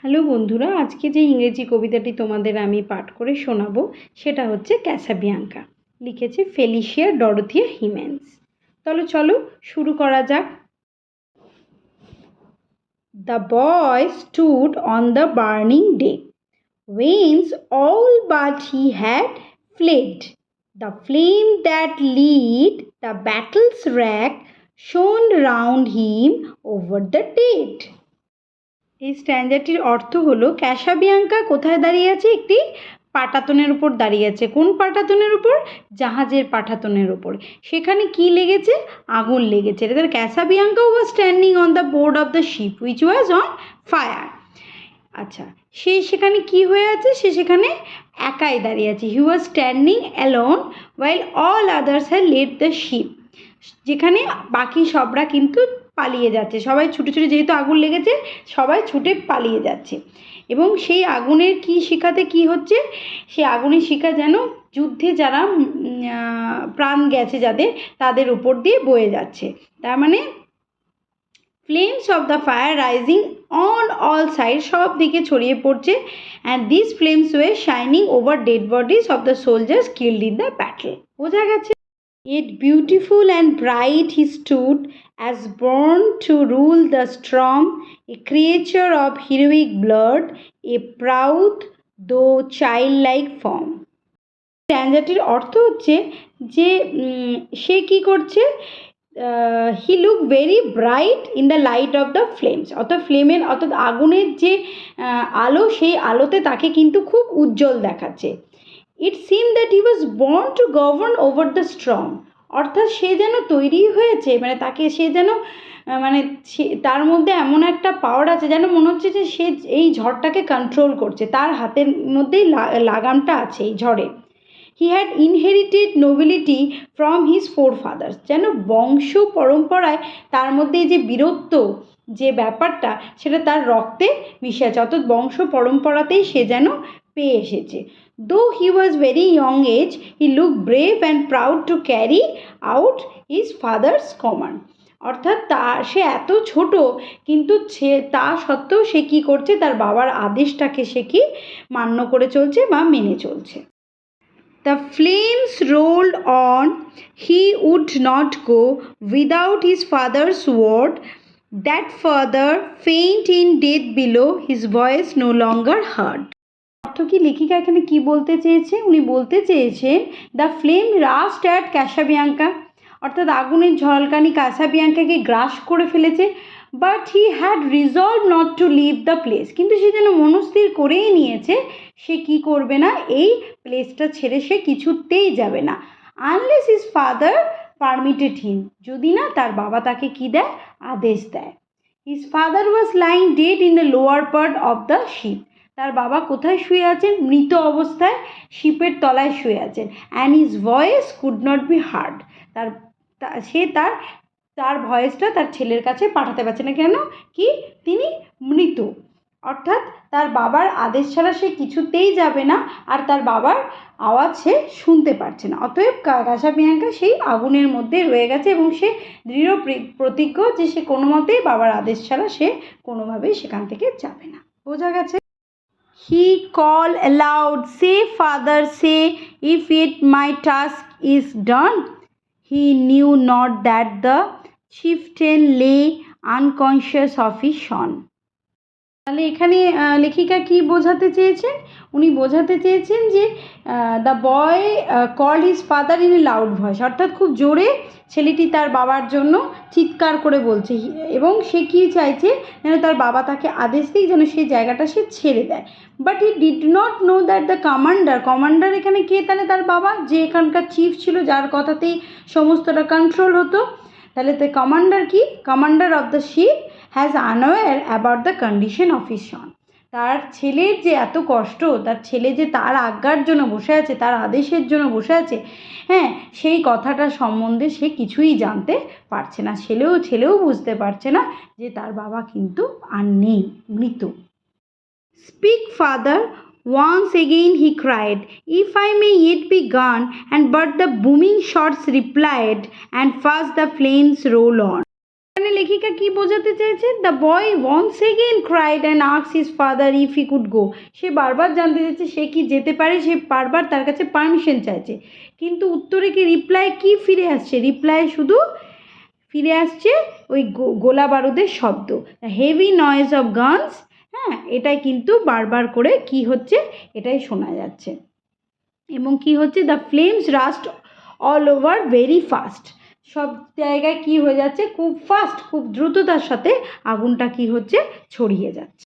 Hello বন্ধুরা, আজকে যে ইংরেজি কবিতাটি তোমাদের আমি পাঠ করে শোনাবো সেটা হচ্ছে ক্যাসাবিয়াঙ্কা। লিখেছে ফেলিশিয়া ডরোথিয়া হিমেন্স। তাহলে চলো শুরু করা যাক। The boy stood on the burning deck, whence all but he had fled. The flame that lit the battle's wrack shone round him over the dead. এই স্ট্যান্জাটির অর্থ হলো ক্যাসাবিয়াঙ্কা কোথায় দাঁড়িয়ে আছে? একটি পাটাতনের উপর দাঁড়িয়ে আছে। কোন পাটাতনের উপর? জাহাজের পাটাতনের উপর। সেখানে কি লেগেছে? আগুন লেগেছে। এদের Casabianca was standing on the board of the ship which was on fire. আচ্ছা, সে সেখানে কি হয়ে আছে? সে সেখানে একাই দাঁড়িয়ে আছে। He was standing alone while all others had left the ship. যেখানে বাকি সবরা কিন্তু পালিয়ে যাচ্ছে। সবাই ছুটে ছুটে, যেহেতু আগুন লেগেছে, সবাই ছুটে পালিয়ে যাচ্ছে। এবং সেই আগুনের কি শিখাতে কি হচ্ছে? সেই আগুনের শিখা যেন যুদ্ধে যারা প্রাণ গেছে যাদের, তাদের উপর দিয়ে বয়ে যাচ্ছে। তার মানে flames of the fire rising on all side, সব দিকে ছড়িয়ে পড়ছে। And this flames were shining over dead bodies of the soldiers killed in the battle. বোঝা গেছে? Yet beautiful and bright he stood, as born to rule the storm, a creature of heroic blood, a proud though childlike form. স্ট্যান্জাটির অর্থ হচ্ছে যে সে কি করছে? He look very bright in the light off the flames. অর্থাৎ ফ্লেমের, অর্থাৎ আগুনের যে আলো, সেই আলোতে তাকে কিন্তু খুব উজ্জ্বল দেখাচ্ছে। It seem that he was born to govern over the strong. অর্থাৎ সে যেন তৈরি হয়েছে, মানে তাকে সে যেন মানে তার মধ্যে এমন একটা পাওয়ার আছে, যেন মনে হচ্ছে যে সে এই ঝড়টাকে কন্ট্রোল করছে। তার হাতের মধ্যেই লাগামটা আছে এই ঝড়ে। He had inherited nobility from his forefathers. যেন বংশ পরম্পরায় তার মধ্যে এই যে বীরত্ব যে ব্যাপারটা, সেটা তার রক্তে মিশে আছে। অর্থাৎ বংশ পরম্পরাতেই সে যেন পেয়ে এসেছে। Though he was very young age, he looked brave and proud to carry out his father's command. অর্থাৎ সে এত ছোট, কিন্তু সে তা সত্ত্বেও সে কী করছে? তার বাবার আদেশটাকে সে কি মান্য করে চলছে বা মেনে চলছে। The flames rolled on, he would not go without his father's word. That father, faint in death below, his voice no longer heard. অর্থ কি লেখিকা এখানে কি বলতে চেয়েছে? উনি বলতে চেয়েছেন the flame rushed at Casabianca, অর্থাৎ আগুনের ঝলকানি ক্যাসাবিয়াঙ্কাকে গ্রাস করে ফেলেছে। But he had resolve not to leave the place, কিন্তু সে যেন মনস্থির করেই নিয়েছে সে কি করবে না, এই প্লেসটা ছেড়ে সে কিছুতেই যাবে না। আনলেস হিজ ফাদার পারমিটেড হিম, যদি না তার বাবা তাকে কি দেয়? আদেশ দেয়। His father was lying dead in the lower part of the sheep. তার বাবা কোথায় শুয়ে আছেন? মৃত অবস্থায় শিপের তলায় শুয়ে আছেন। And his voice could not be heard, সে তার ভয়েসটা তার ছেলের কাছে পাঠাতে পারছে না। কেন? কি? তিনি মৃত। অর্থাৎ তার বাবার আদেশ ছাড়া সে কিছুতেই যাবে না, আর তার বাবার আওয়াজ সে শুনতে পারছে না। অতএব ক্যাসাবিয়াঙ্কা সেই আগুনের মধ্যে রয়ে গেছে এবং সে দৃঢ় প্রতিজ্ঞ যে সে কোনো মতেই বাবার আদেশ ছাড়া সে কোনোভাবেই সেখান থেকে যাবে না। বোঝা গেছে? He called aloud, say father, say, if yet my task is done. He knew not that the chieftain lay unconscious of his son. তাহলে এখানে লেখিকা কি বোঝাতে চেয়েছেন? উনি বোঝাতে চেয়েছেন যে the boy called his father in a loud voice, অর্থাৎ খুব জোরে ছেলেটি তার বাবার জন্য চিৎকার করে বলছে, এবং সে কী চাইছে? যেন তার বাবা তাকে আদেশ দিই যেন সেই জায়গাটা সে ছেড়ে দেয়। But he did not know that the commander এখানে কে? তাহলে তার বাবা, যে এখানকার চিফ ছিল, যার কথাতেই সমস্তটা কন্ট্রোল হতো। তাহলে দ্য কমান্ডার কি? Commander of the sheep has আনওয়্যার about the condition of his son. তার ছেলের যে এত কষ্ট, তার ছেলে যে তার আজ্ঞার জন্য বসে আছে, তার আদেশের জন্য বসে আছে, হ্যাঁ, সেই কথাটা সম্বন্ধে সে কিছুই জানতে পারছে না। ছেলেও বুঝতে পারছে না যে তার বাবা কিন্তু আর নেই, মৃত। Speak father, once again he cried, if I may yet be gone, and but the booming shots replied, and fast the flames roll on. এখানে লেখিকা কি বোঝাতে চাইছে? The boy once again cried and asked his father if he could go. সে বারবার জানতে চাইছে সে কি যেতে পারে, সে বারবার তার কাছে পারমিশন চাইছে, কিন্তু উত্তরে কি রিপ্লাই কি ফিরে আসছে? রিপ্লাই শুধু ফিরে আসছে ওই গোলা বারুদের শব্দ, হেভি নয়েজ অফ গানস। হ্যাঁ, এটাই কিন্তু বারবার করে কি হচ্ছে, এটাই শোনা যাচ্ছে। এবং কি হচ্ছে? The flames rushed all over very fast. সব জায়গায় কি হয়ে যাচ্ছে? খুব ফাস্ট, খুব দ্রুততার সাথে আগুনটা কি হচ্ছে? ছড়িয়ে যাচ্ছে।